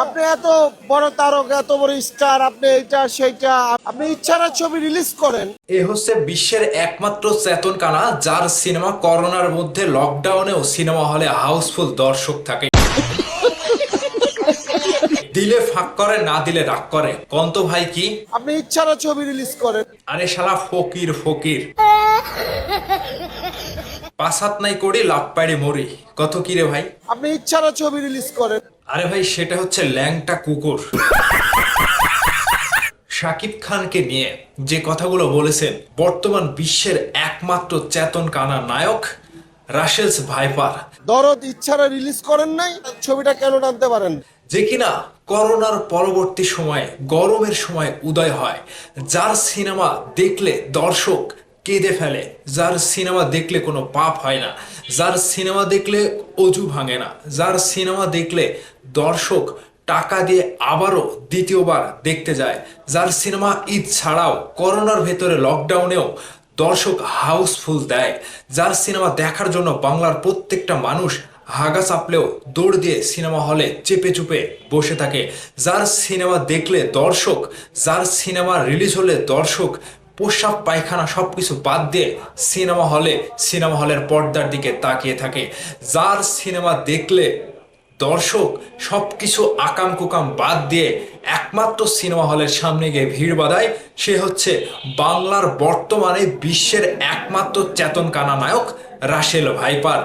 আপনি এত বড় তারকা, এত বড় স্টার, আপনি এটা সেটা, আপনি ইচ্ছারা ছবি রিলিজ করেন। এ হচ্ছে বিশ্বের একমাত্র চেতন কানা যার সিনেমা করোনার মধ্যে লকডাউনেও সিনেমা হলে হাউসফুল দর্শক থাকে। দিলে ফাঁক করে, না দিলে রাগ করে। কন্ত ভাই কি? আপনি ইচ্ছারা ছবি রিলিজ করেন। আরে শালা ফকির ফকির, পাসাত নাই করি লাভ পাইড়ে মরি। কত কি রে ভাই? আপনি ইচ্ছারা ছবি রিলিজ করেন। আরে ভাই সেটা হচ্ছে ল্যাংটা কুকুর। শাকিব খানকে নিয়ে যে কথাগুলো বলেছেন বর্তমান বিশ্বের একমাত্র চেতন কানা নায়ক রাসেলস ভাইপার, দরদ ইচ্ছারা রিলিজ করেন নাই, ছবিটা কেন টানতে পারেন? যে কিনা করোনার পরবর্তী সময়ে গরমের সময় উদয় হয়, যার সিনেমা দেখলে দর্শক কেঁদে ফেলে, যার সিনেমা দেখলে কোনো পাপ হয় না, যার সিনেমা দেখলে অজু ভাঙে না, যার সিনেমা দেখলে দর্শক টাকা দিয়ে আবারও দ্বিতীয়বার দেখতে যায়, যার সিনেমা ঈদ ছাড়াও করোনার ভেতরে লকডাউনেও দর্শক হাউসফুল দেয়, যার সিনেমা দেখার জন্য বাংলার প্রত্যেকটা মানুষ হাগা চাপলেও দৌড় দিয়ে সিনেমা হলে চেপে চুপে বসে থাকে, যার সিনেমা দেখলে দর্শক, যার সিনেমা রিলিজ হলে দর্শক প্রস্রাব পায়খানা সবকিছু বাদ দিয়ে সিনেমা হলের পর্দার দিকে তাকিয়ে থাকে, যার সিনেমা দেখলে দর্শক সবকিছু আকাম কুকাম বাদ দিয়ে একমাত্র সিনেমা হলের সামনে গিয়ে ভিড় বাঁধায়, সে হচ্ছে বাংলার বর্তমানে বিশ্বের একমাত্র চেতন কানা নায়ক রাসেল ভাইপার,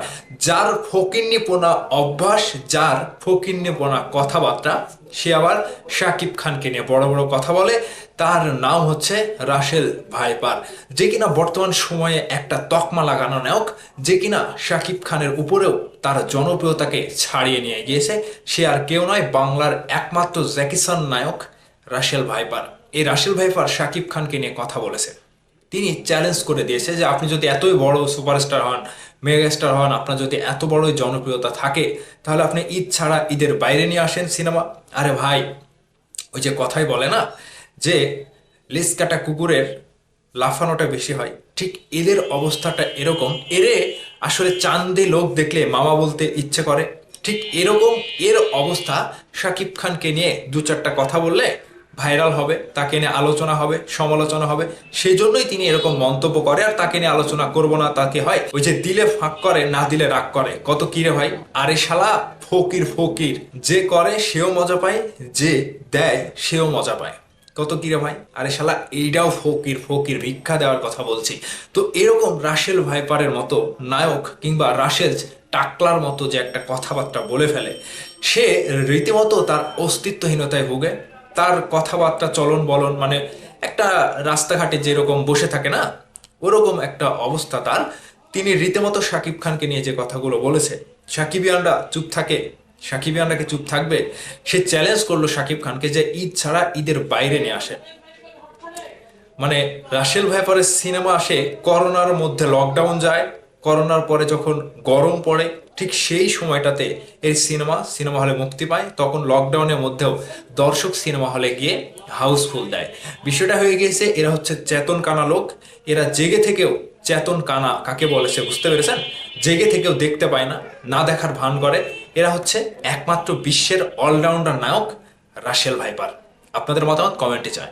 যার ফকিন্নিপনা অভ্যাস, যার ফকিন্নিপনা কথাবার্তা, সে আবার শাকিব খানকে নিয়ে বড় বড় কথা বলে। তার নাম হচ্ছে রাসেল ভাইপার, যে কিনা বর্তমান সময়ে একটা তকমা লাগানো নায়ক, যে কিনা শাকিব খানের উপরেও তার জনপ্রিয়তাকে ছাড়িয়ে নিয়ে গিয়েছে। সে আর কেউ নয়, বাংলার একমাত্র জ্যাকিসান নায়ক রাসেল ভাইপার। এই রাসেল ভাইপার শাকিব খানকে নিয়ে কথা বলেছে। তিনি চ্যালেঞ্জ করে দিয়েছে যে আপনি যদি এতই বড় সুপারস্টার হন, মেগাস্টার হন, আপনার যদি এত বড় জনপ্রিয়তা থাকে, তাহলে আপনি ঈদ ছাড়া ঈদের বাইরে নিয়ে আসেন সিনেমা। আরে ভাই, ওই যে কথাই বলে না যে লেজ কাটা কুকুরের লাফানোটা বেশি হয়, ঠিক এদের অবস্থাটা এরকম। এরে আসলে চান্দে লোক দেখলে মামা বলতে ইচ্ছে করে, ঠিক এরকম এর অবস্থা। শাকিব খানকে নিয়ে দু চারটা কথা বললে ভাইরাল হবে, তাকে নিয়ে আলোচনা হবে, সমালোচনা হবে, সেই জন্যই তিনি এরকম মন্তব্য করে। আর তাকে নিয়ে আলোচনা করবো না তাকে হয় ওই যে দিলে ফাঁক করে, না দিলে রাগ করে। কত কিরে ভাই? আরে শালা ফকির ফকির, যে করে সেও মজা পায়, যে দেয় সেও মজা পায়। কত কিরে ভাই? আরে শালা এইটাও ফকির ফকির, ভিক্ষা দেওয়ার কথা বলছি। তো এরকম রাসেল ভাইপারের মতো নায়ক কিংবা রাসেল টাকলার মতো যে একটা কথাবার্তা বলে ফেলে, সে রীতিমতো তার অস্তিত্বহীনতায় ভুগে। তার কথাবার্তা চলন বলন মানে একটা রাস্তাঘাটে যেরকম বসে থাকে না, ওরকম একটা অবস্থা তার। তিনি রীতিমতো শাকিব খানকে নিয়ে যে কথাগুলো বলেছে, সাকিবিয়ানরা চুপ থাকে? সাকিবিয়ানরা কি চুপ থাকবে? সে চ্যালেঞ্জ করলো শাকিব খানকে যে ঈদ ছাড়া ঈদের বাইরে নিয়ে আসে। মানে রাসেল ভাইপারের সিনেমা আসে করোনার মধ্যে, লকডাউন যায়, করোনার পরে যখন গরম পড়ে, ঠিক সেই সময়টাতে এই সিনেমা হলে মুক্তি পায়। তখন লকডাউনের মধ্যেও দর্শক সিনেমা হলে গিয়ে হাউসফুল দেয়। বিষয়টা হয়ে গিয়েছে, এরা হচ্ছে চেতন কানা লোক। এরা জেগে থেকেও, চেতন কানা কাকে বলেছে বুঝতে পেরেছেন? জেগে থেকেও দেখতে পায় না, না দেখার ভান করে। এরা হচ্ছে একমাত্র বিশ্বের অলরাউন্ডার নায়ক রাসেল ভাইপার। আপনাদের মতামত কমেন্টে চায়।